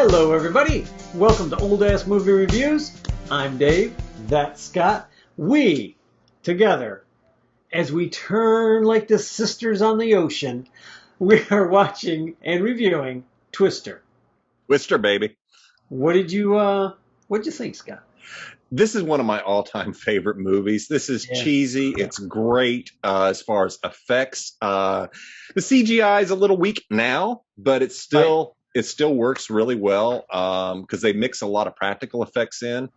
Hello, everybody. Welcome to Old Ass Movie Reviews. I'm Dave. That's Scott. We, together, as we turn like the sisters on the ocean, we are watching and reviewing Twister. Twister, baby. What'd you think, Scott? This is one of my all-time favorite movies. This is cheesy. It's great as far as effects. The CGI is a little weak now, but it still works really well because they mix a lot of practical effects in.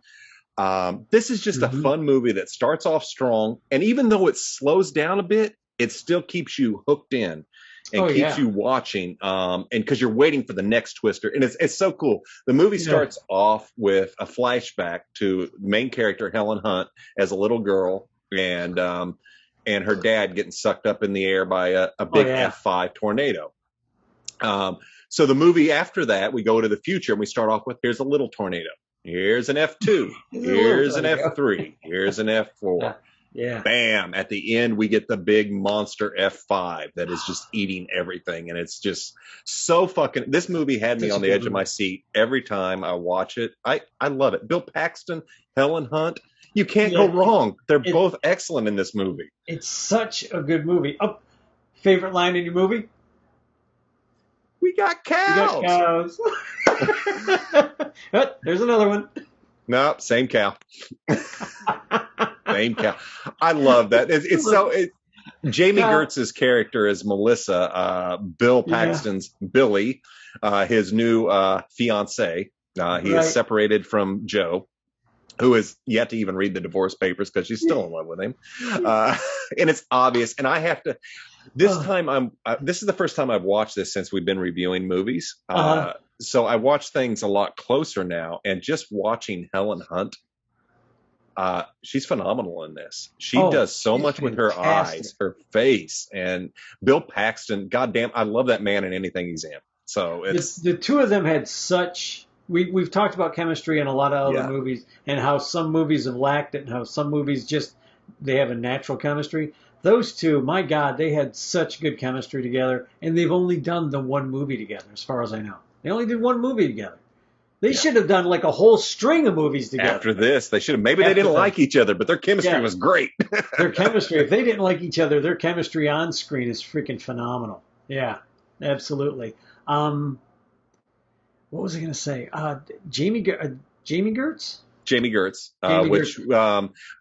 This is just a fun movie that starts off strong, and even though it slows down a bit, it still keeps you hooked in and keeps you watching, and because you're waiting for the next Twister. And it's so cool. The movie starts off with a flashback to the main character, Helen Hunt, as a little girl, and her dad getting sucked up in the air by a big F5 tornado. So the movie after that, we go to the future, and we start off with, here's a little tornado. Here's an F2. Here's an F3. Here's an F4. Yeah. Bam. At the end, we get the big monster F5 that is just eating everything. And it's just so fucking... This movie had me on the edge of my seat every time I watch it. I love it. Bill Paxton, Helen Hunt. You can't go wrong. They're both excellent in this movie. It's such a good movie. Oh, favorite line in your movie? We got cows. We got cows. There's another one. Nope, same cow. Same cow. I love that. Jamie Gertz's character is Melissa, Bill Paxton's Billy, his new fiance. He is separated from Joe, who is yet to even read the divorce papers because she's still in love with him. And it's obvious. And I have to. This is the first time I've watched this since we've been reviewing movies. So I watch things a lot closer now, and just watching Helen Hunt, she's phenomenal in this. She does so much with her eyes, her face, and Bill Paxton. Goddamn, I love that man in anything he's in. So it's the two of them had such. We've talked about chemistry in a lot of other movies, and how some movies have lacked it, and how some movies just they have a natural chemistry. Those two, my God, they had such good chemistry together, and they've only done the one movie together, as far as I know. They only did one movie together. They should have done like a whole string of movies together. After this, they should have. Maybe they didn't like each other, but their chemistry was great. Their chemistry, if they didn't like each other, their chemistry on screen is freaking phenomenal. Yeah, absolutely. What was I going to say? Jamie Gertz? Jamie Gertz, which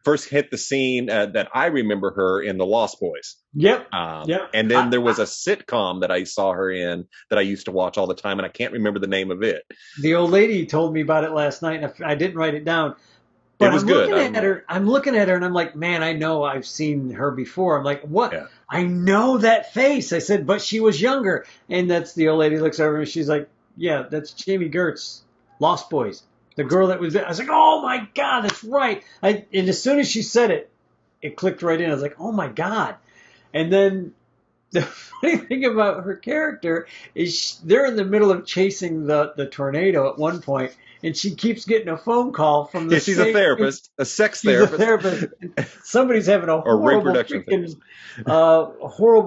first hit the scene that I remember her in The Lost Boys. Yep. And then there was a sitcom that I saw her in that I used to watch all the time, and I can't remember the name of it. The old lady told me about it last night, and I didn't write it down. But it was good. I'm looking at her, and I'm like, man, I know I've seen her before. I'm like, what? Yeah. I know that face. I said, but she was younger. And that's the old lady looks over, and she's like, yeah, that's Jamie Gertz, Lost Boys. The girl that was there. I was like, oh, my God, that's right. And as soon as she said it, it clicked right in. I was like, oh, my God. And then the funny thing about her character is they're in the middle of chasing the tornado at one point, and she keeps getting a phone call from the she's a therapist, a sex therapist. Somebody's having a horrible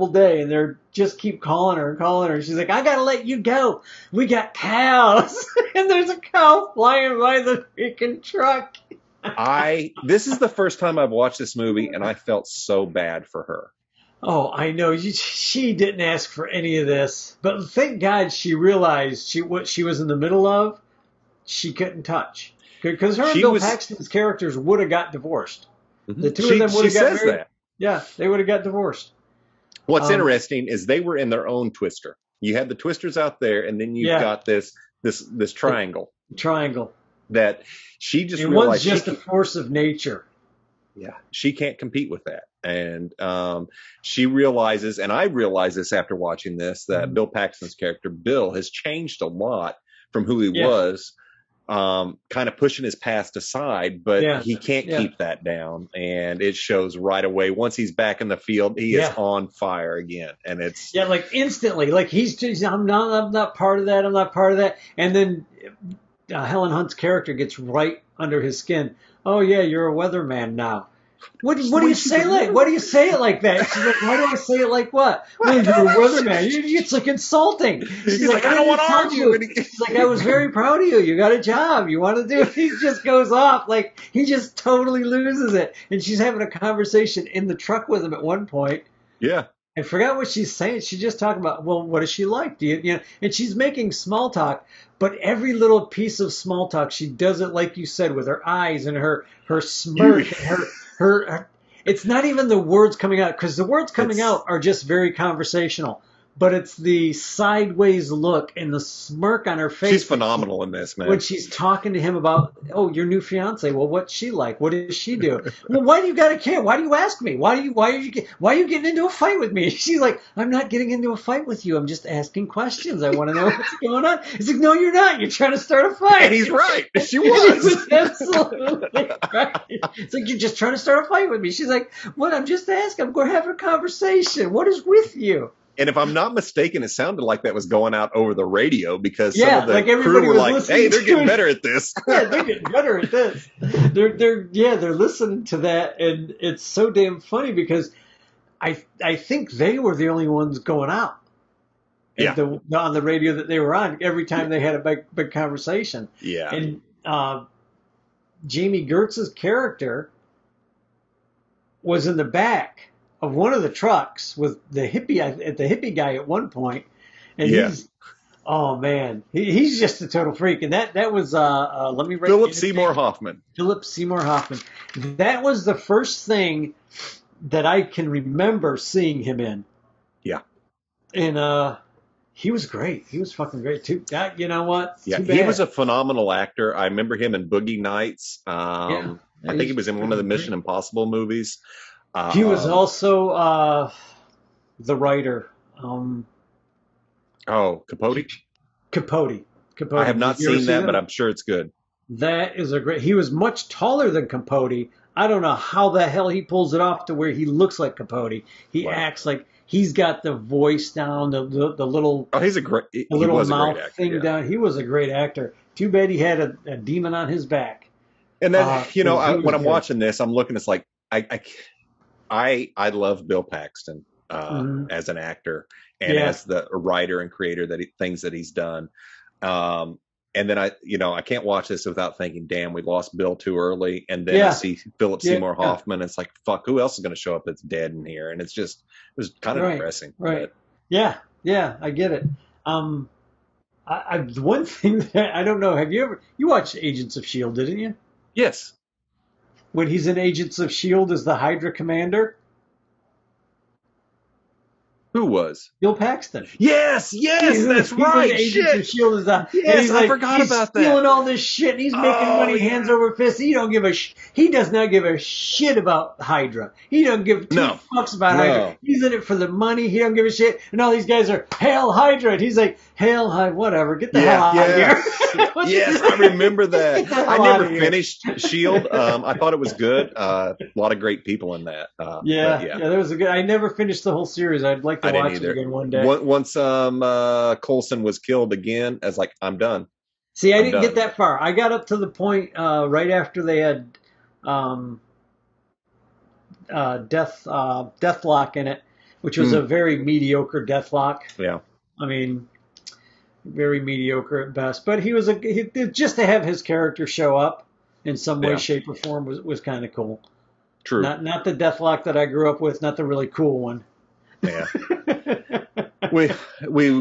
day, and they're just keep calling her. And she's like, I got to let you go. We got cows. And there's a cow flying by the freaking truck. This is the first time I've watched this movie, and I felt so bad for her. Oh, I know. She didn't ask for any of this. But thank God she realized what she was in the middle of, she couldn't touch. Because her and Bill Paxton's characters would have got divorced. The two of them would have got married. That. Yeah, they would have got divorced. What's interesting is they were in their own Twister. You had the Twisters out there, and then you've got this triangle. Triangle. That she just realized. One's just a force of nature. Yeah, she can't compete with that. And she realizes, and I realize this after watching this, that Bill Paxton's character, Bill, has changed a lot from who he was, kind of pushing his past aside, but he can't keep that down. And it shows right away. Once he's back in the field, he is on fire again. And it's... Yeah, like instantly. Like he's just, I'm not part of that. I'm not part of that. And then Helen Hunt's character gets right under his skin. Oh, yeah, you're a weatherman now. What do you say like? What do you say it like that? She's like, why do I say it like what? Well, you're a weatherman. It's like insulting. He's like, I don't want to argue. She's like, I was very proud of you. You got a job. You want to do it. He just goes off. Like, he just totally loses it. And she's having a conversation in the truck with him at one point. Yeah. I forgot what she's saying. She's just talking about, well, what is she like? Do you know? And she's making small talk, but every little piece of small talk, she does it like you said, with her eyes and her smirk and her. It's not even the words coming out, because the words coming out are just very conversational. But it's the sideways look and the smirk on her face. She's phenomenal in this, man. When she's talking to him about, oh, your new fiance. Well, what's she like? What does she do? Well, why do you gotta care? Why do you ask me? Why are you getting into a fight with me? She's like, I'm not getting into a fight with you. I'm just asking questions. I want to know what's going on. It's like, no, you're not. You're trying to start a fight. And he's right. She was. Absolutely right. It's like, you're just trying to start a fight with me. She's like, what? I'm just asking. We're having a conversation. What is with you? And if I'm not mistaken, it sounded like that was going out over the radio, because some of the like crew were like, "Hey, they're getting better at this." Yeah, they're getting better at this. They're listening to that, and it's so damn funny because I think they were the only ones going out. Yeah. On the radio that they were on every time they had a big conversation. Yeah. And Jamie Gertz's character was in the back of one of the trucks with the hippie guy at one point, and he's, oh man, he's just a total freak. And that was let me write Philip Seymour Hoffman. Philip Seymour Hoffman. That was the first thing that I can remember seeing him in. Yeah, and he was great. He was fucking great too. You know what? Yeah, he was a phenomenal actor. I remember him in Boogie Nights. I think he was in one of the Mission Impossible movies. He was also the writer. Capote? Capote. I have not seen that, but I'm sure it's good. That is a great. He was much taller than Capote. I don't know how the hell he pulls it off to where he looks like Capote. He acts like he's got the voice down, the little. Oh, he's a great. The little mouth thing down. He was a great actor. Too bad he had a demon on his back. And then when I'm watching this, I'm looking. It's like I love Bill Paxton as an actor and as the writer and creator things that he's done. And then I can't watch this without thinking, damn, we lost Bill too early. And then I see Philip Seymour Hoffman. It's like, fuck, who else is going to show up that's dead in here? And it was kind of depressing. Right. But. Yeah, I get it. One thing that I don't know, you watched Agents of S.H.I.E.L.D., didn't you? Yes. When he's in Agents of S.H.I.E.L.D. as the Hydra commander? Who was? Bill Paxton. Yes, that's right. Agents of S.H.I.E.L.D. Yes, I forgot about that. He's stealing all this shit, and he's making money hands over fist. He does not give a shit about Hydra. He don't give two fucks about Hydra. He's in it for the money. He don't give a shit. And all these guys are, Hail Hydra. And he's like, Hail Hydra, whatever. Get the hell out of here. Yes, I remember that. I never finished S.H.I.E.L.D. I thought it was good. A lot of great people in that. There was a good. I never finished the whole series. I'd like to watch it again one day. Once Coulson was killed again, I was like, I'm done. See, I didn't get that far. I got up to the point right after they had Deathlock in it, which was a very mediocre Deathlock. Yeah. I mean, very mediocre at best. But just to have his character show up in some way, shape, or form was kind of cool. True. Not the Deathlock that I grew up with, not the really cool one. Yeah. we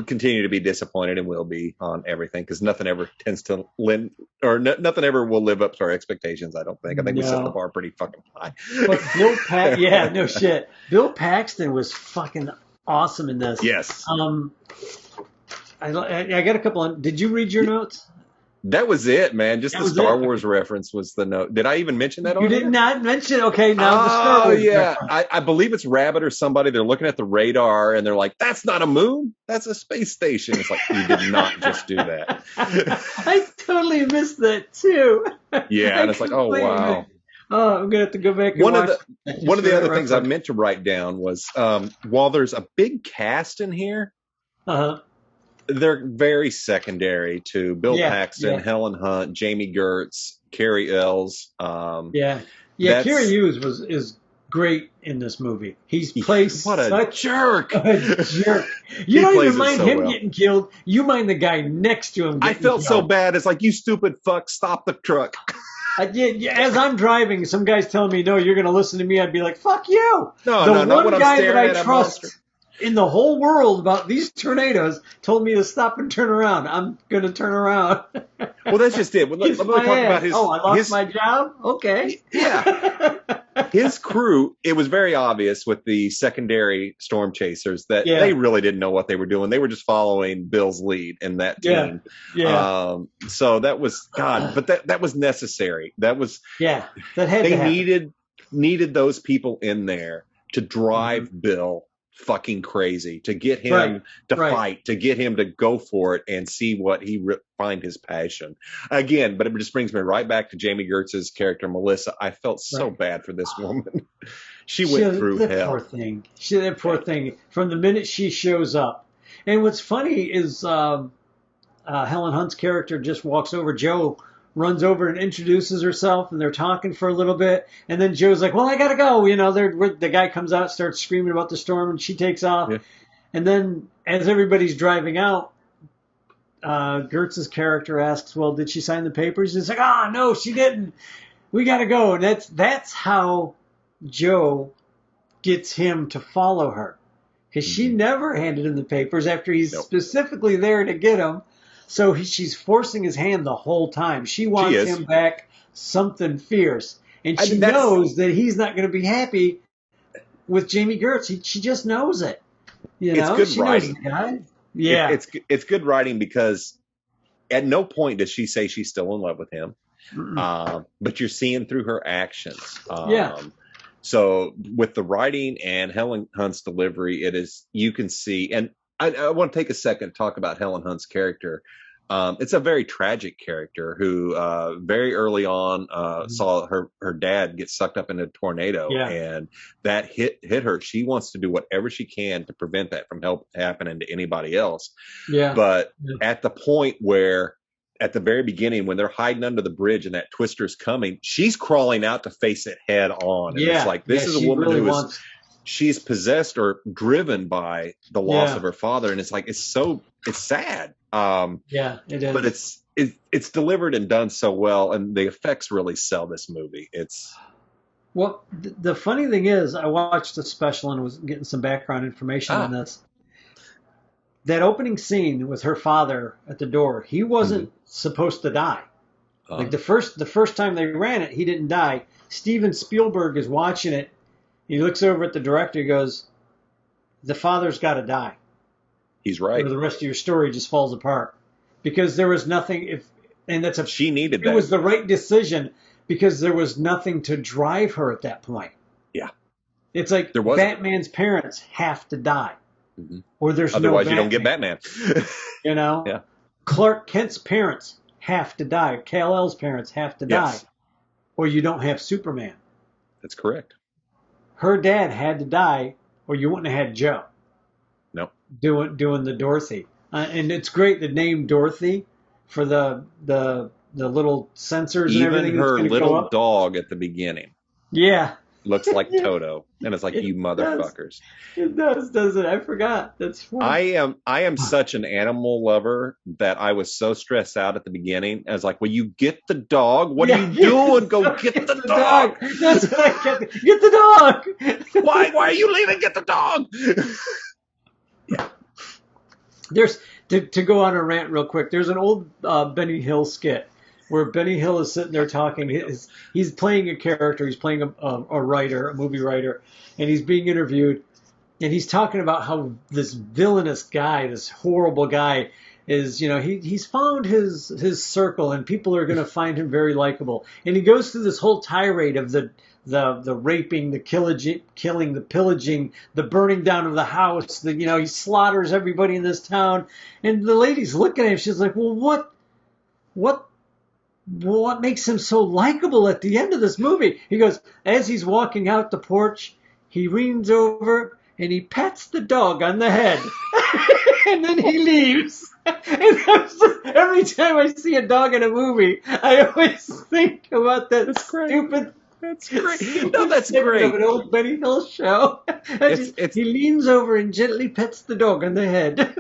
continue to be disappointed and will be on everything because nothing ever tends to nothing ever will live up to our expectations. I don't think. I think we set the bar pretty fucking high. But no shit. Bill Paxton was fucking awesome in this. Yes. I got a couple. Did you read your notes? That was it, man. Just the Star Wars reference was the note. Did I even mention that? You did not mention. Okay, now the Star Wars. Yeah, I believe it's Rabbit or somebody. They're looking at the radar and they're like, "That's not a moon. That's a space station." It's like you did not just do that. I totally missed that too. Yeah, and it's like, oh wow. Oh, I'm gonna have to go back and watch. One of the other things I meant to write down was while there's a big cast in here. They're very secondary to Bill Paxton, Helen Hunt, Jamie Gertz, Carrie Ells. Yeah, Kerry Hughes is great in this movie. He's plays what a jerk. A jerk. You don't even mind him getting killed. You mind the guy next to him getting killed. I felt so bad. It's like, you stupid fuck, stop the truck. As I'm driving, some guy's telling me, no, you're going to listen to me. I'd be like, fuck you. No, not when I'm staring at a monster. The one guy that I trust in the whole world about these tornadoes told me to stop and turn around. I'm going to turn around. Well, that's just it. Let me talk about his... Oh, I lost my job? Okay. Yeah. His crew, it was very obvious with the secondary storm chasers that they really didn't know what they were doing. They were just following Bill's lead in that team. Yeah. So that was, God, but that was necessary. That was... Yeah, that had to happen. Needed those people in there to drive Bill fucking crazy, to get him to fight, to get him to go for it and see what find his passion again. But it just brings me right back to Jamie Gertz's character Melissa. I felt so bad for this woman. She went through hell. Poor thing. That poor thing from the minute she shows up. And what's funny is Helen Hunt's character just walks over. Joe runs over and introduces herself, and they're talking for a little bit. And then Joe's like, well, I got to go. You know, the guy comes out, starts screaming about the storm, and she takes off. Yeah. And then as everybody's driving out, Gertz's character asks, well, did she sign the papers? He's like, no, she didn't. We got to go. And that's how Joe gets him to follow her. Because she never handed him the papers after he's specifically there to get them. So she's forcing his hand the whole time. She wants him back something fierce. And she knows that he's not going to be happy with Jamie Gertz. She just knows it. You know? It's good writing. Yeah. It's good writing because at no point does she say she's still in love with him. But you're seeing through her actions. So with the writing and Helen Hunt's delivery, you can see, and I want to take a second to talk about Helen Hunt's character. It's a very tragic character who very early on saw her dad get sucked up in a tornado, and that hit her. She wants to do whatever she can to prevent that from happening to anybody else. But at the point where, at the very beginning, when they're hiding under the bridge and that twister's coming, she's crawling out to face it head on. And it's like, this is a woman who is... She's possessed or driven by the loss of her father, and it's like it's sad. It is. But it's delivered and done so well, and the effects really sell this movie. Well, the funny thing is, I watched the special and was getting some background information on this. That opening scene with her father at the door, he wasn't supposed to die. Like the first time they ran it, he didn't die. Steven Spielberg is watching it. He looks over at the director. He goes, the father's got to die. He's right. Or the rest of your story just falls apart. Because there was nothing, she needed that. It was the right decision because there was nothing to drive her at that point. Yeah. It's like Batman's parents have to die. Or there's otherwise no you don't get Batman. You know? Yeah. Clark Kent's parents have to die. Kal-El's parents have to die. Or you don't have Superman. That's correct. Her dad had to die, or you wouldn't have had Joe. No. Doing the Dorothy, and it's great the name Dorothy for the little sensors. Even and everything. Her little dog at the beginning. Yeah. Looks like Toto, and it's like, you motherfuckers. It does, doesn't it? I forgot. That's funny. I am such an animal lover that I was so stressed out at the beginning. I was like, will you get the dog? What are you doing? Go get the dog. That's what I kept. Get the dog. Why are you leaving? Get the dog. There's to go on a rant real quick. There's an old Benny Hill skit where Benny Hill is sitting there talking. He's playing a character. He's playing a writer, a movie writer, and he's being interviewed. And he's talking about how this villainous guy, this horrible guy, is, he's found his circle, and people are going to find him very likable. And he goes through this whole tirade of the raping, the killing, the pillaging, the burning down of the house. He slaughters everybody in this town. And the lady's looking at him. She's like, well, what makes him so likable at the end of this movie? He goes, as he's walking out the porch, he leans over and he pats the dog on the head. And then he leaves. And every time I see a dog in a movie, I always think about that stupid That's great. No, that's great. Of an old Benny Hill show. He leans over and gently pets the dog on the head.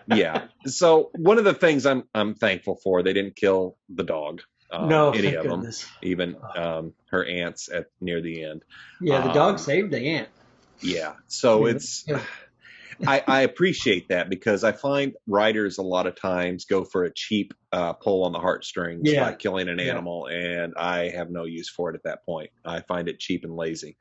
Yeah. So one of the things I'm thankful for, they didn't kill the dog. No, any thank of them, goodness. even her aunts at near the end. Yeah, the dog saved the aunt. Yeah. So it's. Yeah. I appreciate that because I find writers a lot of times go for a cheap pull on the heartstrings, like killing an animal, and I have no use for it at that point. I find it cheap and lazy.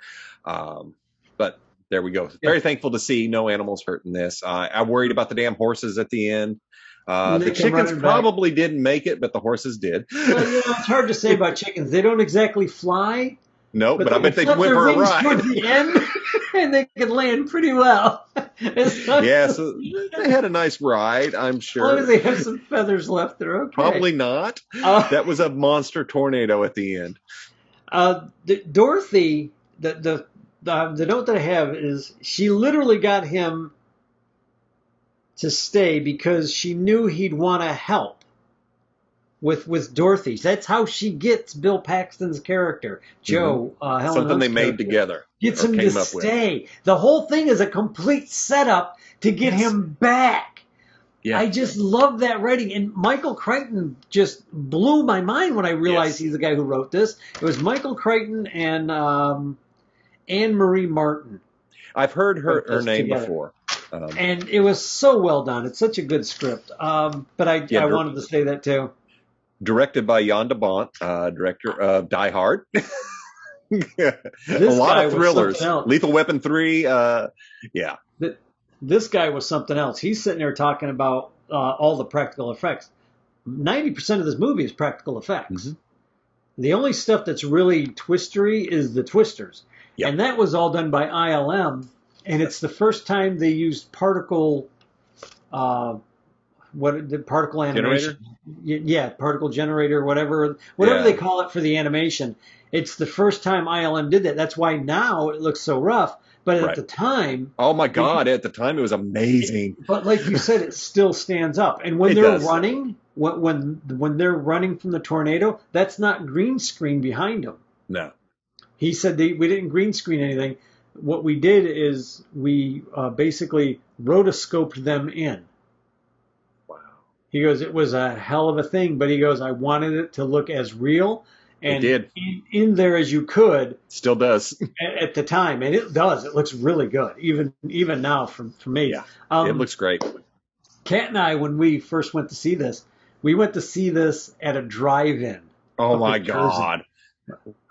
But there we go. Very thankful to see no animals hurt in this. I worried about the damn horses at the end. The chickens probably didn't make it, but the horses did. Well, it's hard to say about chickens. They don't exactly fly. No, but I bet they went for a ride. Towards the end, and they could land pretty well. Yeah, so they had a nice ride, I'm sure. As long as they have some feathers left, they're okay. Probably not. That was a monster tornado at the end. Dorothy, the note that I have is she literally got him to stay because she knew he'd want to help with Dorothy. That's how she gets Bill Paxton's character, Joe. Mm-hmm. Something they made together. Gets him to stay. The whole thing is a complete setup to get him back. Yeah. I just love that writing. And Michael Crichton just blew my mind when I realized he's the guy who wrote this. It was Michael Crichton and Anne Marie Martin. I've heard her name before. And it was so well done. It's such a good script. But I wanted to say that too. Directed by Jan de Bont, director of Die Hard. A lot of thrillers. Lethal Weapon 3. This guy was something else. He's sitting there talking about all the practical effects. 90% of this movie is practical effects. Mm-hmm. The only stuff that's really twistery is the twisters. Yep. And that was all done by ILM. And it's the first time they used particle particle animation. Generator? Particle generator, whatever they call it for the animation. It's the first time ILM did that. That's why now it looks so rough. But at the time, oh my God! At the time, it was amazing. But like you said, it still stands up. And when they're running, when they're running from the tornado, that's not green screen behind them. No. He said we didn't green screen anything. What we did is we basically rotoscoped them in. Wow. He goes, it was a hell of a thing, but he goes, I wanted it to look as real and in there as you could. Still does. At the time. And it does. It looks really good, even now for me. Yeah, it looks great. Kat and I, when we first went to see this, we went to see this at a drive-in. Oh, my God.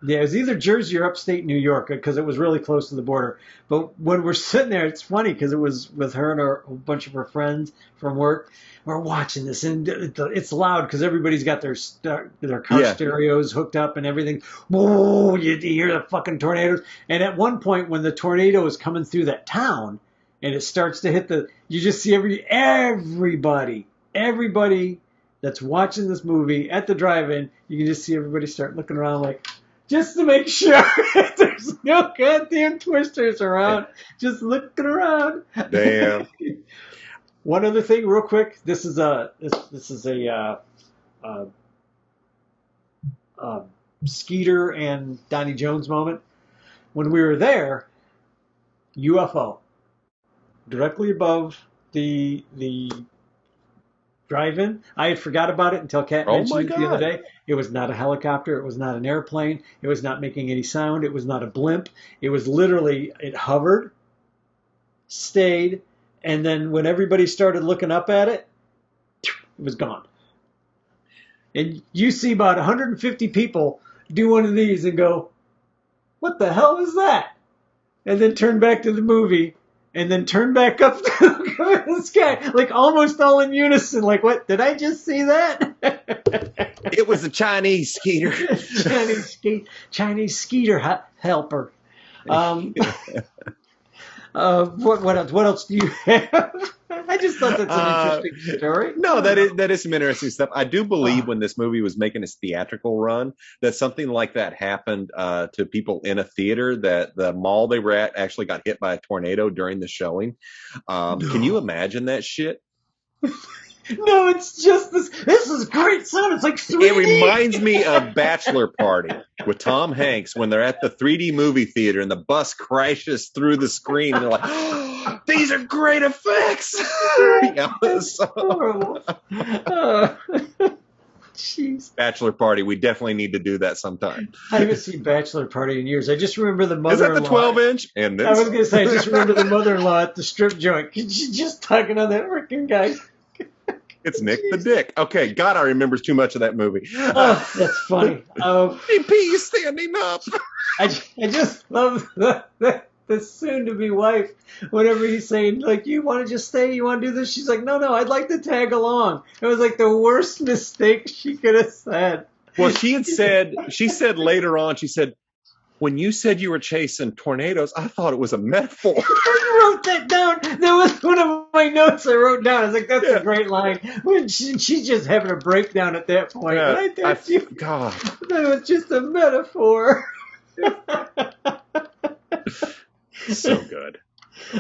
Yeah, it was either Jersey or upstate New York because it was really close to the border. But when we're sitting there, it's funny because it was with her and a bunch of her friends from work. We're watching this, and it's loud because everybody's got their car stereos hooked up and everything. Whoa, you hear the fucking tornadoes. And at one point, when the tornado is coming through that town and it starts to hit you just see everybody that's watching this movie at the drive-in, you can just see everybody start looking around like, just to make sure there's no goddamn twisters around. Just looking around. Damn. One other thing, real quick. This is a Skeeter and Donnie Jones moment. When we were there, UFO directly above the drive-in. I had forgot about it until Kat mentioned it the other day. It was not a helicopter. It was not an airplane. It was not making any sound. It was not a blimp. It was literally, it hovered, stayed, and then when everybody started looking up at it, it was gone. And you see about 150 people do one of these and go, what the hell is that? And then turn back to the movie. And then turn back up to the sky, like almost all in unison. Like, what? Did I just see that? It was a Chinese Skeeter. Chinese Skeeter helper. What else? What else do you have? I just thought that's an interesting story. No, that is some interesting stuff. I do believe when this movie was making its theatrical run, that something like that happened to people in a theater. That the mall they were at actually got hit by a tornado during the showing. Can you imagine that shit? No, it's just this. This is great sound. It's like 3D. It reminds me of Bachelor Party with Tom Hanks when they're at the 3D movie theater and the bus crashes through the screen and they're like, oh, these are great effects. Yeah, horrible. Jeez. Bachelor Party. We definitely need to do that sometime. I haven't seen Bachelor Party in years. I just remember the mother-in-law. Is that the 12-inch? And this? I was going to say, I just remember the mother-in-law at the strip joint. She's just tugging on that freaking guy. It's Nick the Dick. Okay, God, I remember too much of that movie. Oh, that's funny. He's standing up. I just love the soon-to-be wife. Whenever he's saying, like, you want to just stay? You want to do this? She's like, no, I'd like to tag along. It was like the worst mistake she could have said. Well, she said later on, she said, when you said you were chasing tornadoes, I thought it was a metaphor. I wrote that down. That was one of my notes I wrote down. I was like, that's a great line. When she's just having a breakdown at that point. Yeah, God. That was just a metaphor. So good.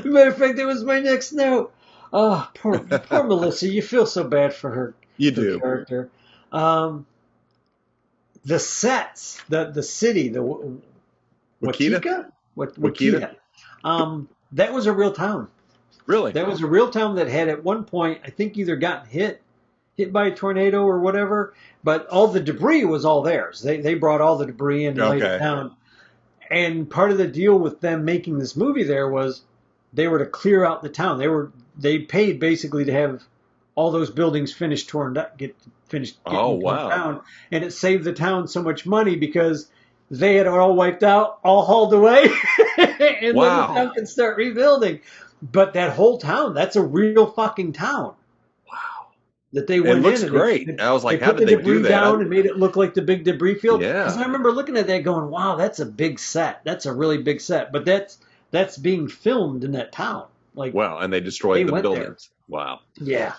Matter of fact, that was my next note. Oh, poor Melissa. You feel so bad for her. You do. Character. The sets, the city, the Wakita? Wakita. That was a real town. Really? That was a real town that had at one point, I think, either gotten hit by a tornado or whatever, but all the debris was all theirs. They brought all the debris in and laid it down. And part of the deal with them making this movie there was they were to clear out the town. They paid basically to have all those buildings finished torn down, torn down, and it saved the town so much money because they had all wiped out, all hauled away, and then the town can start rebuilding. But that whole town, that's a real fucking town. Wow. That they went in. It looks great. I was like, how did they do that? They put the debris down and made it look like the big debris field. Yeah. Because I remember looking at that going, wow, that's a big set. That's a really big set. But that's being filmed in that town. Like, wow, and they destroyed the buildings. There. Wow. Yeah.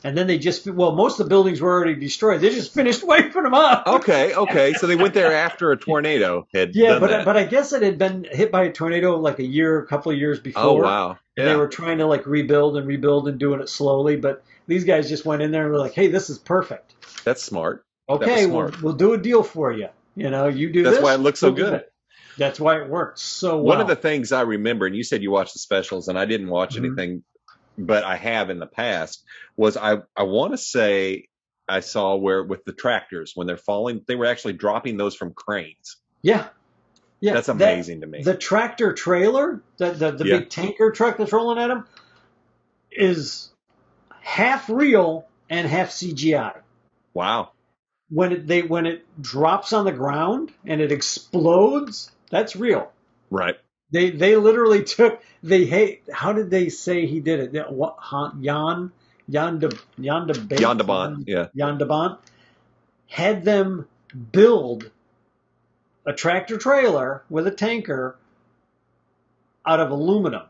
And then most of the buildings were already destroyed. They just finished wiping them up. Okay. So they went there after a tornado had done that. But I guess it had been hit by a tornado like a couple of years before. Oh, wow. Yeah. And they were trying to like rebuild and doing it slowly. But these guys just went in there and were like, hey, this is perfect. That's smart. Okay, we'll do a deal for you. You know, you do this. That's why it looks so good. That's why it worked so well. One of the things I remember, and you said you watched the specials, and I didn't watch anything, but I have in the past, was I want to say I saw where with the tractors, when they're falling, they were actually dropping those from cranes. Yeah. That's amazing to me. The tractor trailer, the big tanker truck that's rolling at them, is half real and half CGI. Wow. When it drops on the ground and it explodes, that's real. Right. They literally took how did they say he did it? What Jan de Bont, yeah. Jan de Bont had them build a tractor trailer with a tanker out of aluminum.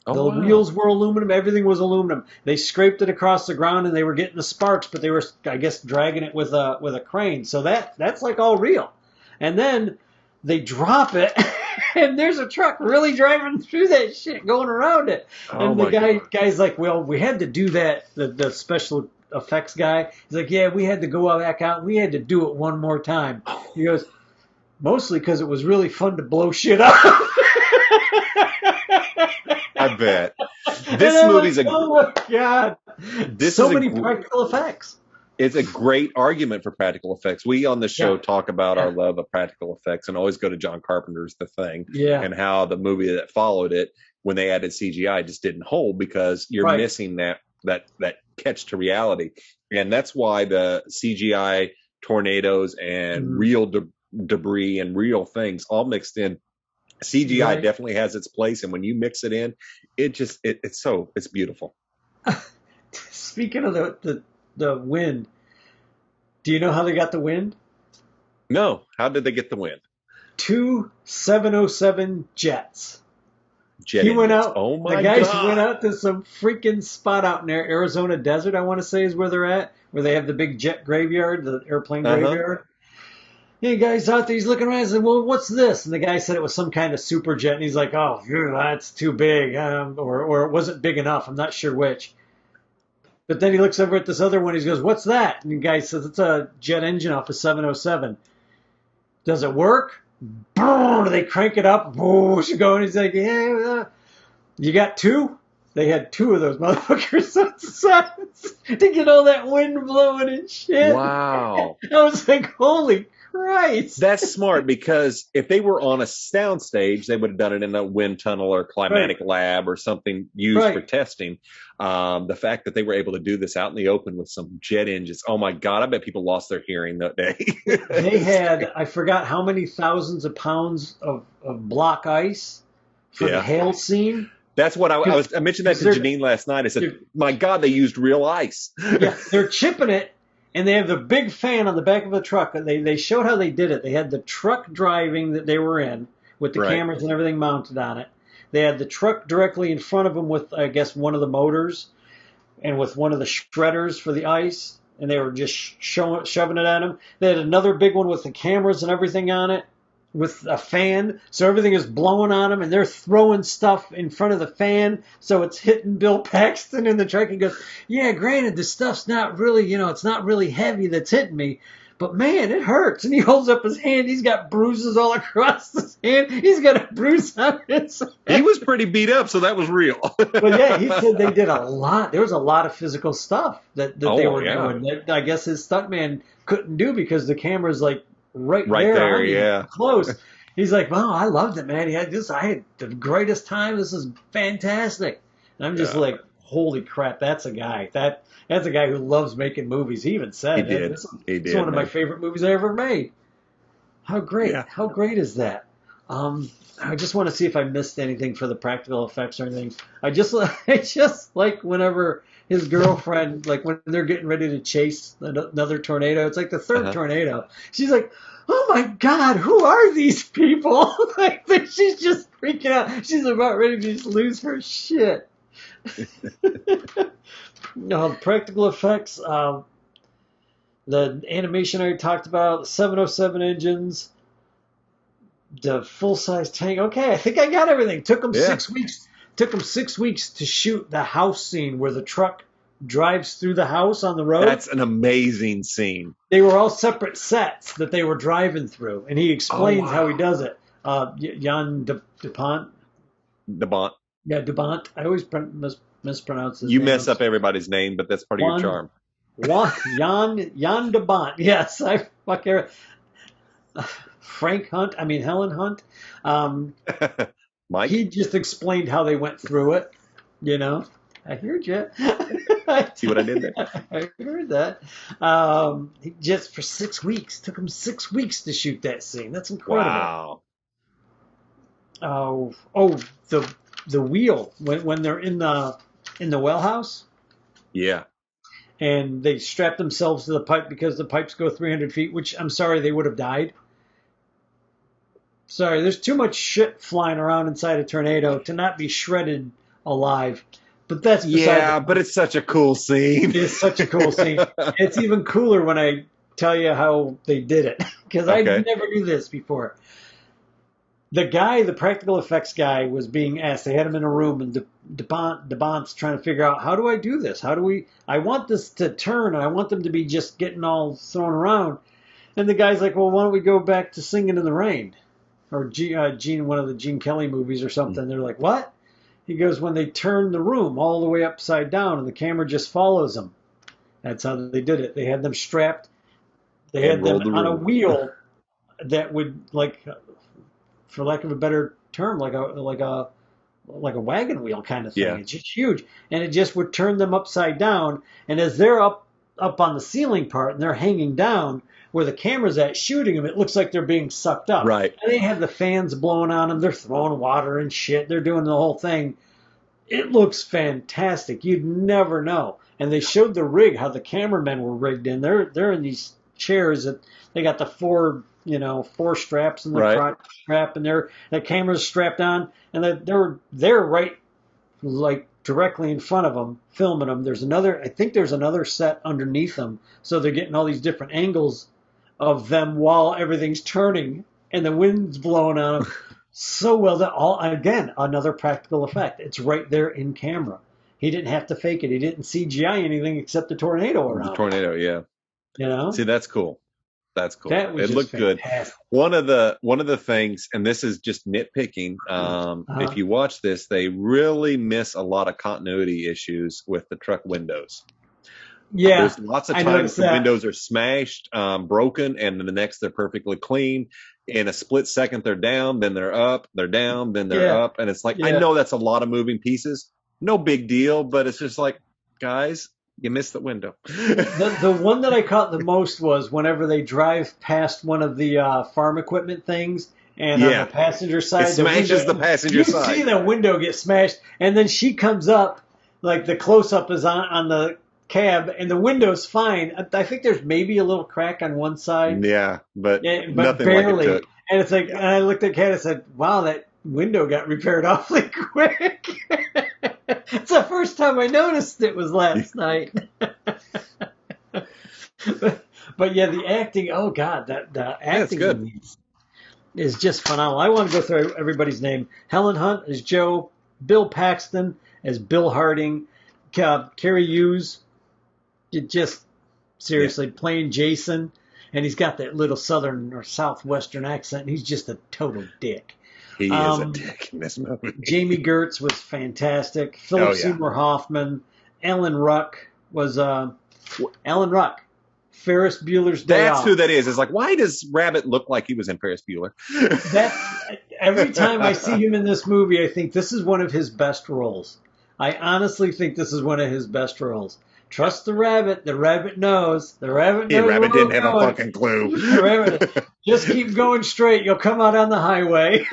The wheels were aluminum. Everything was aluminum. They scraped it across the ground and they were getting the sparks, but they were, I guess, dragging it with a crane. So that's like all real. And then they drop it and there's a truck really driving through that shit, going around it. And the guy's like, well, we had to do that. The special effects guy, he's like, yeah, we had to go back out. We had to do it one more time. He goes, mostly because it was really fun to blow shit up. I bet. This movie's oh my God. Many practical effects. It's a great argument for practical effects. We on the show talk about our love of practical effects and always go to John Carpenter's The Thing and how the movie that followed it, when they added CGI, just didn't hold because you're missing that catch to reality. And that's why the CGI tornadoes and real debris and real things all mixed in. CGI definitely has its place, and when you mix it in, it's beautiful. Speaking of the wind, do you know how they got the wind? No, how did they get the wind? 2 707 jets. He went out. Oh my God! The guys went out to some freaking spot out in there, Arizona desert, I want to say is where they're at, where they have the big jet graveyard, the airplane graveyard. Hey, guy's out there, he's looking around and said, well, what's this? And the guy said it was some kind of super jet. And he's like, oh, that's too big. Or it wasn't big enough. I'm not sure which. But then he looks over at this other one. He goes, "What's that?" And the guy says, "It's a jet engine off a 707. Does it work?" Boom! They crank it up. Boom! She going. He's like, "Yeah, you got two?" They had two of those motherfuckers on sides to get all that wind blowing and shit. Wow. I was like, "Holy Christ!" That's smart, because if they were on a sound stage, they would have done it in a wind tunnel or climatic lab or something used for testing. The fact that they were able to do this out in the open with some jet engines, oh my God, I bet people lost their hearing that day. They had, I forgot how many thousands of pounds of block ice for the hail scene. That's what I mentioned that to Janine last night. I said, my God, they used real ice. Yeah, they're chipping it. And they have the big fan on the back of the truck. They showed how they did it. They had the truck driving that they were in with the cameras and everything mounted on it. They had the truck directly in front of them with, I guess, one of the motors and with one of the shredders for the ice. And they were just shoving it at them. They had another big one with the cameras and everything on it with a fan. So everything is blowing on them. And they're throwing stuff in front of the fan. So it's hitting Bill Paxton in the truck. He goes, "Yeah, granted, the stuff's not really, it's not really heavy that's hitting me. But, man, it hurts." And he holds up his hand. He's got bruises all across his hand. He's got a bruise on his hand. He was pretty beat up, so that was real. But, yeah, he said they did a lot. There was a lot of physical stuff that they were doing that I guess his stuntman couldn't do because the camera's, like, right there, close. He's like, "Wow, I loved it, man. I had the greatest time. This is fantastic." And I'm just like, holy crap, that's a guy. That's a guy who loves making movies. He even said, "It's one of my favorite movies I ever made." How great! Yeah. How great is that? I just want to see if I missed anything for the practical effects or anything. I just like whenever his girlfriend, like when they're getting ready to chase another tornado, it's like the third tornado. She's like, "Oh my God, who are these people?" Like she's just freaking out. She's about ready to just lose her shit. No, practical effects. The animation I talked about, the 707 engines, the full-size tank. Okay, I think I got everything. Took them 6 weeks. Took them 6 weeks to shoot the house scene where the truck drives through the house on the road. That's an amazing scene. They were all separate sets that they were driving through, and he explains how he does it. Jan DuPont. DuPont. Yeah, DuPont. I always mispronounce his name. You mess up everybody's name, but that's part of your charm. Jan DuPont. Yes, I fuck everything. Helen Hunt. Mike? He just explained how they went through it, I heard you. See what I did there? I heard that. Just for 6 weeks. Took him 6 weeks to shoot that scene. That's incredible. Wow. The wheel when they're in the well house. Yeah. And they strap themselves to the pipe because the pipes go 300 feet, which I'm sorry, they would have died. Sorry, there's too much shit flying around inside a tornado to not be shredded alive. But that's but it's such a cool scene. It is such a cool scene. It's even cooler when I tell you how they did it, because I never knew this before. The practical effects guy, was being asked. They had him in a room, and DuPont's trying to figure out, how do I do this? I want this to turn, and I want them to be just getting all thrown around. And the guy's like, "Well, why don't we go back to Singing in the Rain?" Or one of the Gene Kelly movies or something. They're like, "What?" He goes, "When they turn the room all the way upside down and the camera just follows them." That's how they did it. They had them strapped. They had them on a wheel that would, like, for lack of a better term, like a wagon wheel kind of thing. Yeah. It's just huge, and it just would turn them upside down. And as they're up on the ceiling part and they're hanging down where the camera's at shooting them, it looks like they're being sucked up. Right. And they have the fans blowing on them. They're throwing water and shit. They're doing the whole thing. It looks fantastic. You'd never know. And they showed the rig, how the cameramen were rigged in. They're in these chairs that they got the four straps in the crotch strap, and the camera's strapped on, and they're right, like, directly in front of them, filming them. I think there's another set underneath them, so they're getting all these different angles of them while everything's turning and the wind's blowing on them. So well done. Again, another practical effect. It's right there in camera. he didn't have to fake it. He didn't CGI anything except the tornado The around. tornado, yeah. You know, see, that's cool. That's cool. that was It just looked fantastic. good. One of the things, and this is just nitpicking. If you watch this, they really miss a lot of continuity issues with the truck windows. Yeah, there's lots of times the windows are smashed, broken, and then the next they're perfectly clean. In a split second, they're down, then they're up, they're down, then they're up, and it's like I know that's a lot of moving pieces. No big deal, but it's just like, guys, you missed the window. the one that I caught the most was whenever they drive past one of the farm equipment things, and on the passenger side, it smashes the passenger side. You see the window get smashed, and then she comes up, like the close up is on the cab, and the window's fine. I think there's maybe a little crack on one side. Yeah, but nothing barely. Like it took. And it's like, and I looked at Kat and said, "Wow, that window got repaired awfully quick." It's the first time I noticed it was last night. But yeah, the acting. Oh God, the acting is just phenomenal. I want to go through everybody's name. Helen Hunt as Joe, Bill Paxton as Bill Harding, Carrie Hughes. Just seriously playing Jason, and he's got that little southern or southwestern accent. And he's just a total dick. He is a dick in this movie. Jamie Gertz was fantastic. Philip Seymour Hoffman. Alan Ruck was Alan Ruck. Ferris Bueller's Day Off. That's who that is. It's like, why does Rabbit look like he was in Ferris Bueller? Every time I see him in this movie, I think this is one of his best roles. I honestly think this is one of his best roles. Trust the rabbit. The rabbit knows. The rabbit knows. The rabbit didn't have a fucking clue. The rabbit, just keep going straight. You'll come out on the highway.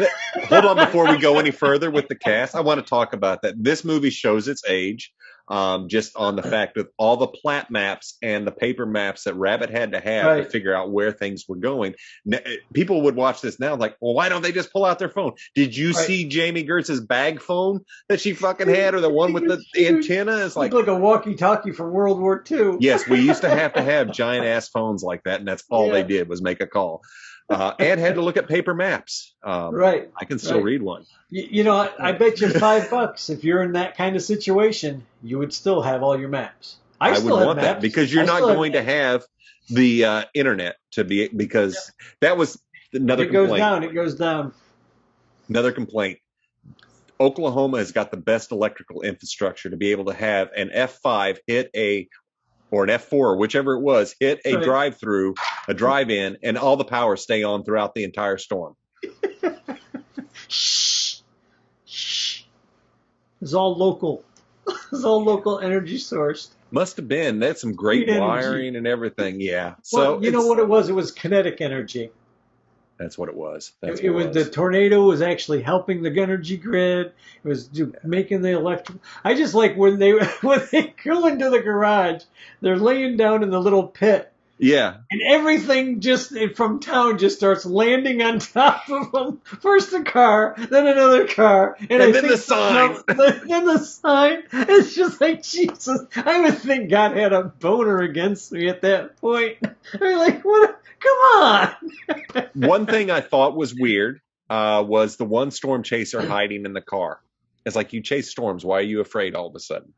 Hold on, before we go any further with the cast, I want to talk about that. This movie shows its age. Just on the fact of all the plat maps and the paper maps that Rabbit had to have to figure out where things were going. People would watch this now like, well, why don't they just pull out their phone? Did you see Jamie Gertz's bag phone that she fucking had, or the one with the antenna? It's like a walkie-talkie from World War II. Yes, we used to have giant ass phones like that, and that's all they did was make a call. And had to look at paper maps. I can still read one. You know, I bet you $5 if you're in that kind of situation, you would still have all your maps. I would want that because you're not going to have the internet to be, because that was another complaint. It goes down. Another complaint. Oklahoma has got the best electrical infrastructure to be able to have an F5 or an F4, whichever it was, hit a drive-through, a drive-in, and all the power stay on throughout the entire storm. Shh. It's all local. It's all local energy sourced. Must have been. That's some great wiring and everything. Yeah. So you know what it was? It was kinetic energy. That's what it was. It was the tornado was actually helping the energy grid. It was making the electric. I just like when they go into the garage, they're laying down in the little pit. Yeah. And everything just from town just starts landing on top of them. First a car, then another car, and then the sign. Then the sign. It's just like, Jesus. I would think God had a boner against me at that point. I'm like, what? Come on. One thing I thought was weird was the one storm chaser hiding in the car. It's like, you chase storms. Why are you afraid all of a sudden?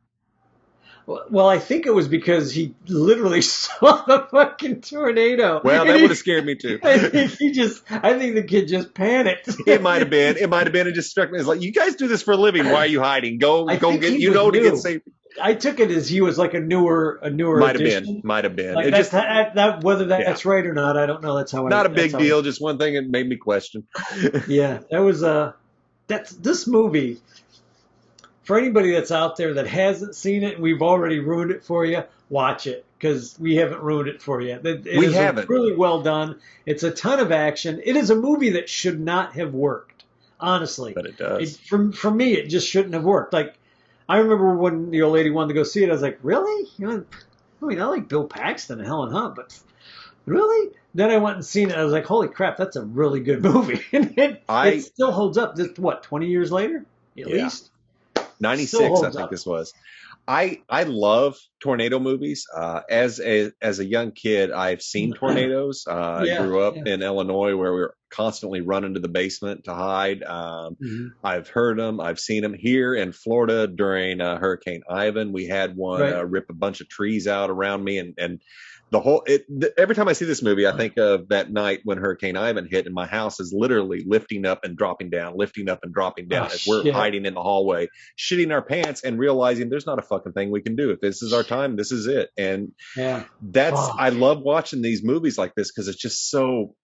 Well, I think it was because he literally saw the fucking tornado. Well, that would have scared me too. I think the kid just panicked. It might have been. It just struck me as like, you guys do this for a living. Why are you hiding? Go get, to get safety. I took it as he was like a newer might addition. Might have been. Like whether that's right or not, I don't know. That's how. Not a big deal. Just one thing it made me question. Yeah, that was this movie. For anybody that's out there that hasn't seen it, we've already ruined it for you. Watch it, because we haven't ruined it for you. We haven't. Really well done. It's a ton of action. It is a movie that should not have worked, honestly. But it does. For me, it just shouldn't have worked. Like, I remember when the old lady wanted to go see it, I was like, really? I like Bill Paxton and Helen Hunt, but really? Then I went and seen it. I was like, holy crap, that's a really good movie. And it still holds up. This, 20 years later? At least? 96, I think this was. I love tornado movies. As a young kid, I've seen tornadoes. I grew up in Illinois where we were constantly running to the basement to hide. I've heard them. I've seen them here in Florida during Hurricane Ivan. We had one rip a bunch of trees out around me, and the whole every time I see this movie, I think of that night when Hurricane Ivan hit, and my house is literally lifting up and dropping down, lifting up and dropping down as we're hiding in the hallway, shitting our pants and realizing there's not a fucking thing we can do. If this is our time, this is it. And I love watching these movies like this because it's just so,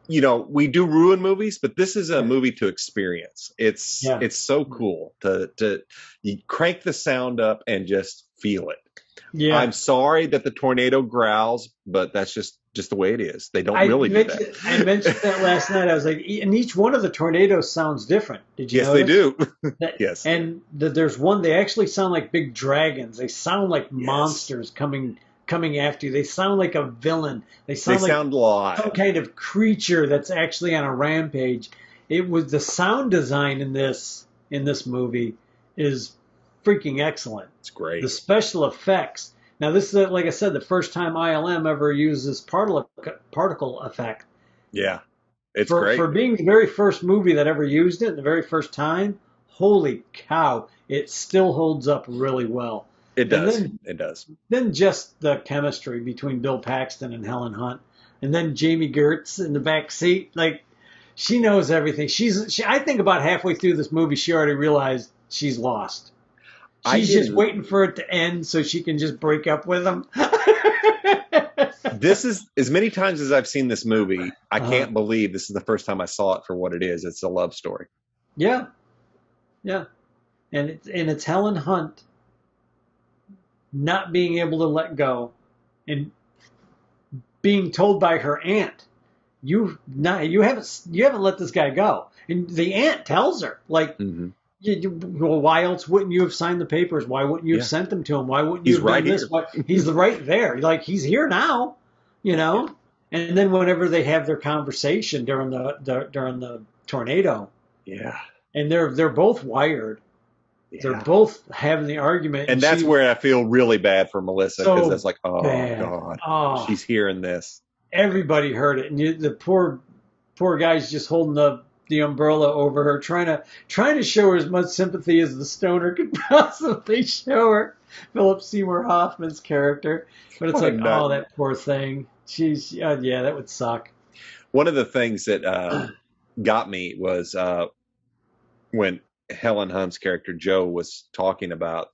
we do ruin movies, but this is a movie to experience. It's so cool to you crank the sound up and just feel it. Yeah. I'm sorry that the tornado growls, but that's just the way it is. They don't do that. I mentioned that last night. I was like, and each one of the tornadoes sounds different. Did you notice? They do. Yes. And there's one, they actually sound like big dragons. They sound like monsters coming after you. They sound like a villain. They sound like some kind of creature that's actually on a rampage. It was the sound design in this movie is freaking excellent. It's great. The special effects. Now, this is, like I said, the first time ILM ever used this particle effect. Yeah, it's great. For being the very first movie that ever used it, the very first time, holy cow, it still holds up really well. It does. It does. Then just the chemistry between Bill Paxton and Helen Hunt. And then Jamie Gertz in the back seat. Like, she knows everything. I think about halfway through this movie, she already realized she's lost. She's just waiting for it to end so she can just break up with him. This is, as many times as I've seen this movie, I can't believe this is the first time I saw it for what it is. It's a love story. Yeah. Yeah. And it's Helen Hunt not being able to let go and being told by her aunt, you haven't let this guy go. And the aunt tells her, like, well, why else wouldn't you have signed the papers? Why wouldn't you have sent them to him? Why wouldn't you have done this? He's right there. Like, he's here now, And then whenever they have their conversation during the tornado, and they're both wired. Yeah. They're both having the argument, and that's where I feel really bad for Melissa because it's like, God, she's hearing this. Everybody heard it, and the poor guy's just holding the umbrella over her, trying to show her as much sympathy as the stoner could possibly show her. Philip Seymour Hoffman's character, but it's like, oh, that poor thing. That would suck. One of the things that got me was when Helen Hunt's character Jo was talking about,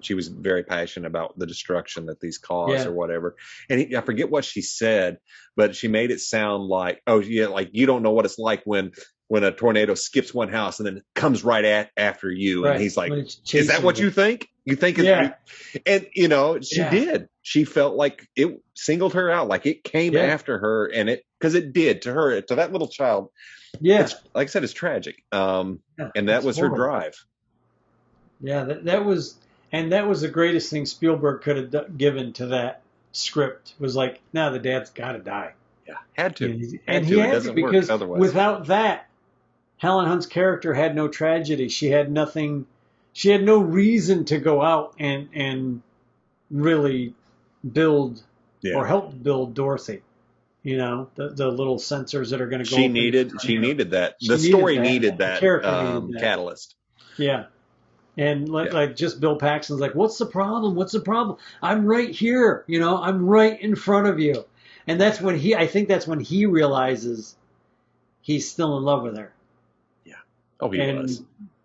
she was very passionate about the destruction that these cause or whatever. And I forget what she said, but she made it sound like, like you don't know what it's like when a tornado skips one house and then comes right after you. Right. And he's like, is that what you think? You think it's and she did. She felt like it singled her out, like it came after her, and because it did to her, to that little child. Yeah. Like I said, it's tragic. And that was horrible. Her drive. Yeah, that was the greatest thing Spielberg could have given to that script was like, the dad's got to die. Yeah, had to. And he had to because without that, Helen Hunt's character had no tragedy. She had nothing. She had no reason to go out and really build or help build Dorothy. The little sensors that are going to go. She needed that. The story needed that catalyst. Yeah. And like just Bill Paxton's like, what's the problem? What's the problem? I'm right here. I'm right in front of you. And that's when I think that's when he realizes he's still in love with her. Yeah. Oh, he was.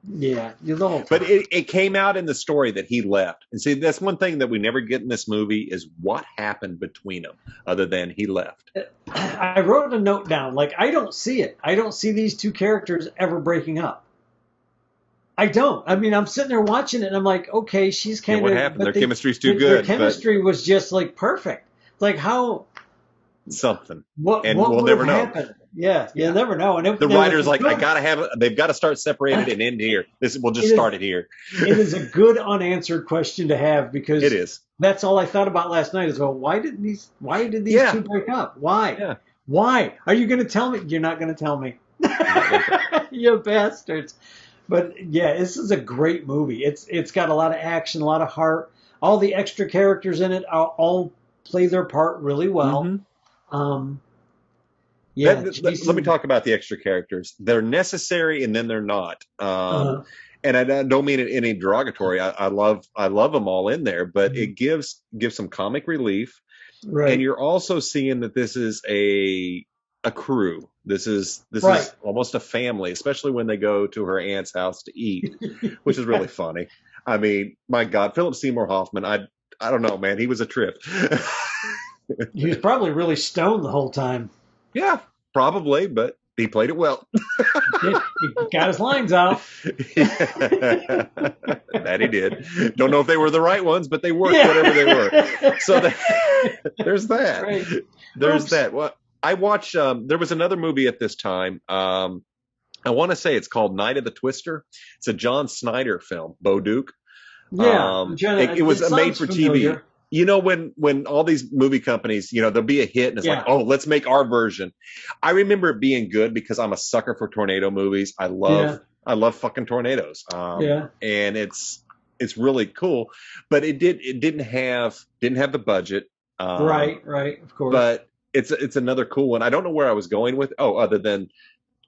Yeah. The whole time. But it came out in the story that he left. And see, that's one thing that we never get in this movie is what happened between them other than he left. I wrote a note down. Like, I don't see it. I don't see these two characters ever breaking up. I don't. I mean, I'm sitting there watching it, and I'm like, okay, she's kind of... what happened? Their chemistry's too good. Their chemistry was just, like, perfect. Like, how... Something. What we'll never know. Happened? Yeah, you'll never know. And the writer's like, they've got to start separated and end here. We'll just start it here. It is a good unanswered question to have because it is. That's all I thought about last night is, well, why did these two break up? Why? Yeah. Why? Are you going to tell me? You're not going to tell me. You bastards. But yeah, this is a great movie. It's got a lot of action, a lot of heart, all the extra characters in it all play their part really well. Um, yeah, Let me Jason. talk about the extra characters. They're necessary, and then they're not. Uh, And I don't mean it any derogatory. I love them all in there, but it gives some comic relief, and right. you're also seeing that this is a crew. This is Right. almost a family, especially when they go to her aunt's house to eat, which is really funny. I mean, my God, Philip Seymour Hoffman. I don't know, man. He was a trip. He was probably really stoned the whole time. Yeah, probably, but he played it well. He got his lines out. That he did. Don't know if they were the right ones, but they worked, whatever they were. So there's that. Right. There's Oops. that. Well, I watched. There was another movie at this time. I want to say it's called Night of the Twister. It's a John Snyder film, Bo Duke. Yeah, It was a made for TV. You know, when all these movie companies, you know, there'll be a hit and it's like, oh, let's make our version. I remember it being good because I'm a sucker for tornado movies. I love fucking tornadoes. And it's really cool, but it didn't have the budget. Right, of course. But it's another cool one. I don't know where I was going with. Oh, other than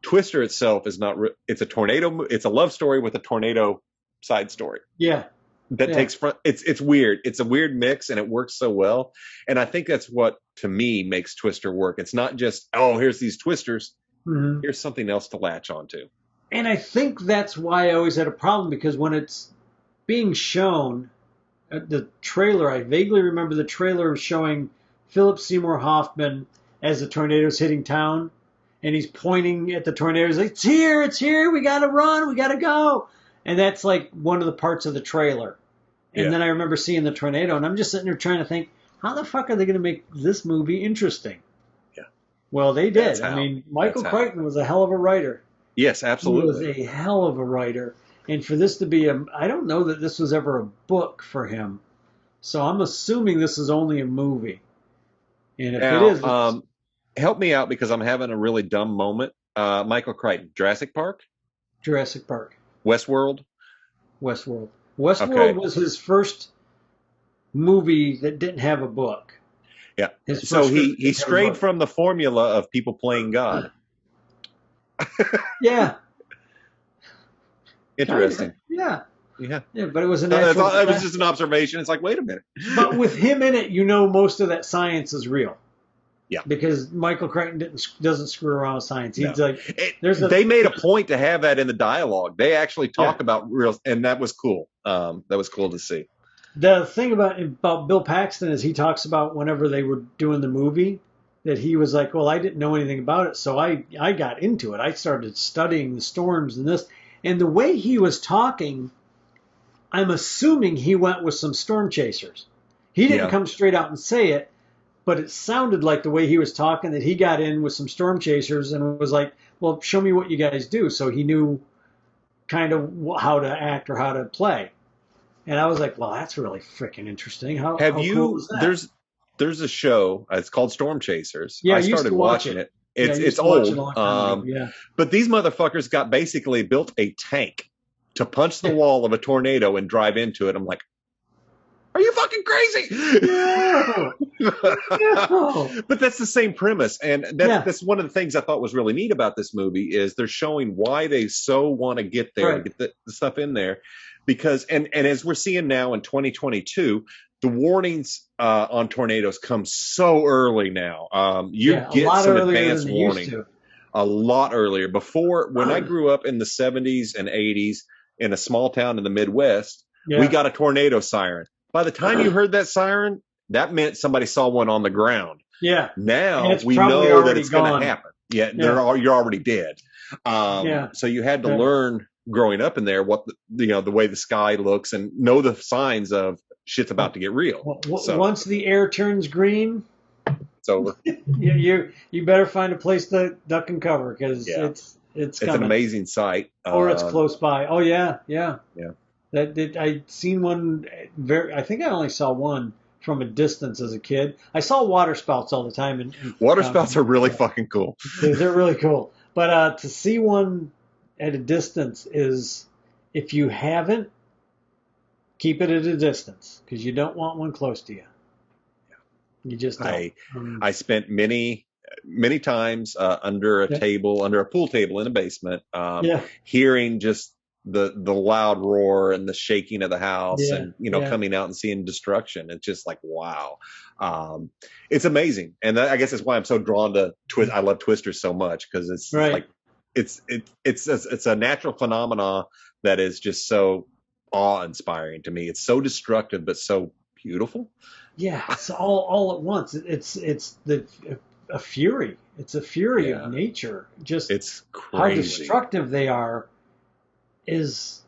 Twister itself is not. It's a tornado. It's a love story with a tornado side story. Yeah. That takes front. It's weird. It's a weird mix, and it works so well. And I think that's what, to me, makes Twister work. It's not just, oh, here's these twisters. Mm-hmm. Here's something else to latch onto. And I think that's why I always had a problem, because when it's being shown, the trailer, I vaguely remember the trailer showing Philip Seymour Hoffman as the tornado's hitting town, and he's pointing at the tornadoes like, it's here, we gotta run, we gotta go. And that's like one of the parts of the trailer. And then I remember seeing the tornado, and I'm just sitting there trying to think, how the fuck are they going to make this movie interesting? Yeah. Well, they did. I mean, Michael Crichton was a hell of a writer. Yes, absolutely. He was a hell of a writer. And for this to be I don't know that this was ever a book for him. So I'm assuming this is only a movie. And if it is, help me out because I'm having a really dumb moment. Michael Crichton, Jurassic Park? Jurassic Park. Westworld was his first movie that didn't have a book. Yeah. So he strayed from the formula of people playing God. Yeah. Interesting. Yeah. Yeah. Yeah, but it was an actual... It was just an observation. It's like, wait a minute. But with him in it, you know most of that science is real. Yeah. Because Michael Crichton doesn't screw around with science. He's like, they made a point to have that in the dialogue. They actually talk about real, and that was cool. That was cool to see. The thing about Bill Paxton is he talks about whenever they were doing the movie that he was like, well, I didn't know anything about it, so I got into it. I started studying the storms and this. And the way he was talking, I'm assuming he went with some storm chasers. He didn't come straight out and say it, but it sounded like the way he was talking that he got in with some storm chasers and was like, well, show me what you guys do. So he knew kind of how to act or how to play. And I was like, well, that's really freaking interesting. How cool is that? There's a show, it's called Storm Chasers. Yeah, I started watching it. It's old. But these motherfuckers built a tank to punch the wall of a tornado and drive into it. I'm like, are you fucking crazy? No. No. But that's the same premise. And that's one of the things I thought was really neat about this movie is they're showing why they so want to get there, get the stuff in there. Because, and as we're seeing now in 2022, the warnings on tornadoes come so early now. You get some advanced warning a lot earlier. Before, when I grew up in the 70s and 80s in a small town in the Midwest, we got a tornado siren. By the time you heard that siren, that meant somebody saw one on the ground. Yeah. Now we know that it's going to happen. You're already dead. So you had to learn growing up in there what the way the sky looks and know the signs of shit's about to get real. Once the air turns green, it's over. you better find a place to duck and cover because it's an amazing sight. Or it's close by. Oh yeah. I'd seen one. I think I only saw one from a distance as a kid. I saw water spouts all the time. And water spouts are really fucking cool. They're really cool. But to see one at a distance is, if you haven't, keep it at a distance because you don't want one close to you. You just don't. I spent many times under a table, under a pool table in a basement, hearing just the loud roar and the shaking of the house, and coming out and seeing destruction. It's just like, wow, it's amazing. And I guess that's why I'm so drawn to Twist. I love Twister so much because it's like it's a natural phenomenon that is just so awe-inspiring to me. It's so destructive but so beautiful. Yeah, it's all at once. It's a fury. It's a fury of nature. Just it's crazy. How destructive they are is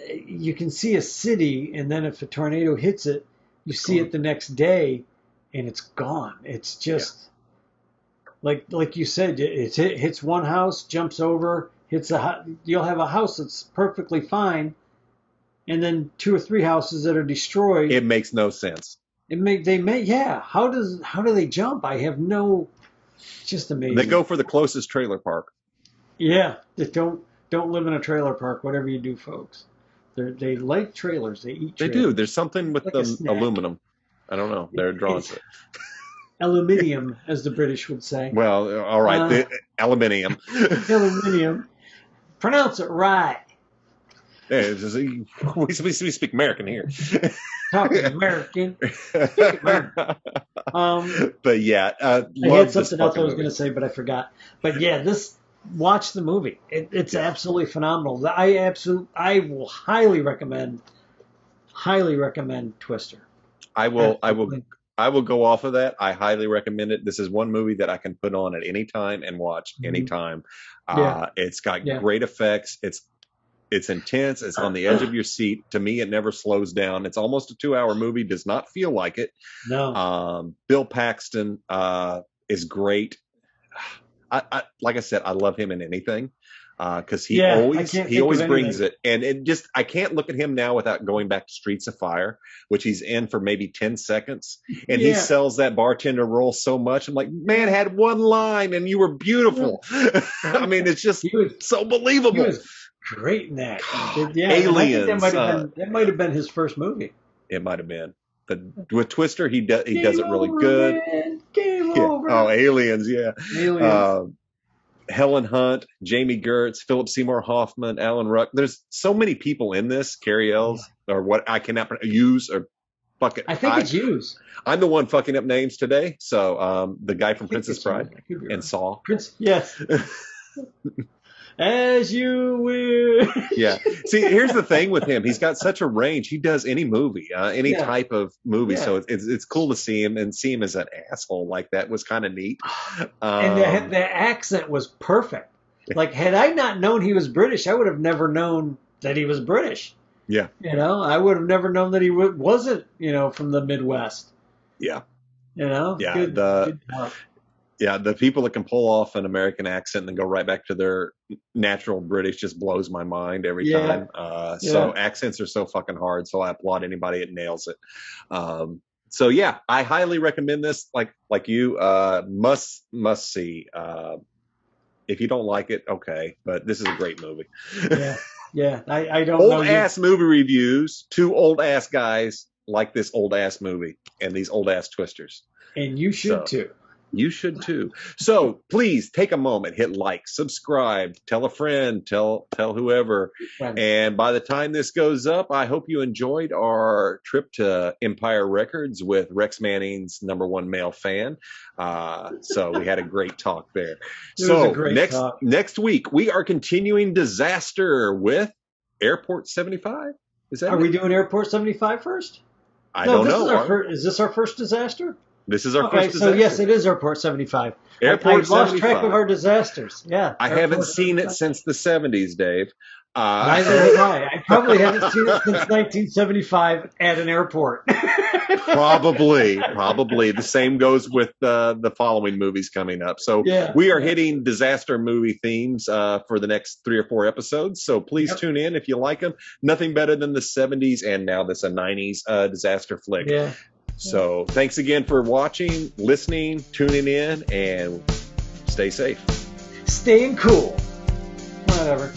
you can see a city, and then if a tornado hits it, you see it the next day, and it's gone. It's just like you said, it hits one house, jumps over, hits you'll have a house that's perfectly fine, and then 2 or 3 houses that are destroyed. It makes no sense. How do they jump? I have no. Just amazing. They go for the closest trailer park. Yeah, they don't live in a trailer park. Whatever you do, folks, they like trailers. They eat. They do. There's something with the aluminum. I don't know. They're drawn to it. Aluminium, as the British would say. Well, all right, aluminium. Aluminium. Pronounce it right. Yeah, we speak American here. Talking American. Speak American. But yeah, I had something else I was going to say, but I forgot. But yeah, watch the movie. It's absolutely phenomenal. I will highly recommend Twister. I will go off of that. I highly recommend it. This is one movie that I can put on at any time and watch anytime. It's got great effects. It's intense. It's on the edge of your seat. To me, it never slows down. It's almost a 2-hour movie. Does not feel like it. No. Bill Paxton is great. Like I said, I love him in anything because he always brings it. And I can't look at him now without going back to Streets of Fire, which he's in for maybe 10 seconds. And he sells that bartender role so much. I'm like, man, had one line and you were beautiful. I mean, it's just so believable. He was great in that. Aliens. That might have been his first movie. It might have been. But with Twister, he does it really good. Game over. Oh, Aliens, yeah. Aliens. Helen Hunt, Jamie Gertz, Philip Seymour Hoffman, Alan Ruck. There's so many people in this. Carrie Ells, or what I cannot use, or fuck it. I think it's Hughes. I'm the one fucking up names today. So the guy from Princess Bride and Saw. Yes. As you will. Yeah. See, here's the thing with him. He's got such a range. He does any movie, any type of movie. Yeah. So it's cool to see him, and see him as an asshole like that was kind of neat. And the accent was perfect. Like, had I not known he was British, I would have never known that he was British. Yeah. I would have never known that he wasn't, from the Midwest. Yeah. Yeah. Good yeah, the people that can pull off an American accent and then go right back to their natural British just blows my mind every time. So accents are so fucking hard. So I applaud anybody that nails it. So yeah, I highly recommend this. Like you, must see. If you don't like it, okay, but this is a great movie. Yeah. I don't know. Old ass movie reviews. 2 old ass guys like this old ass movie and these old ass twisters. And you should too. You should too. So please take a moment, hit like, subscribe, tell a friend, tell whoever. Right. And by the time this goes up, I hope you enjoyed our trip to Empire Records with Rex Manning's #1 male fan. So we had a great talk there. So next week we are continuing Disaster with Airport 75. Are we doing Airport 75 first? I don't know. Is this our first disaster? This is our first disaster. So yes, it is Airport 75. Airport 75. I lost track of our disasters. Yeah. I haven't seen it since the 70s, Dave. Neither have I. I probably haven't seen it since 1975 at an airport. Probably. The same goes with the following movies coming up. So we are hitting disaster movie themes for the next 3 or 4 episodes. So please tune in if you like them. Nothing better than the 70s and now this a 90s disaster flick. Yeah. So thanks again for watching, listening, tuning in, and stay safe. Staying cool. Whatever.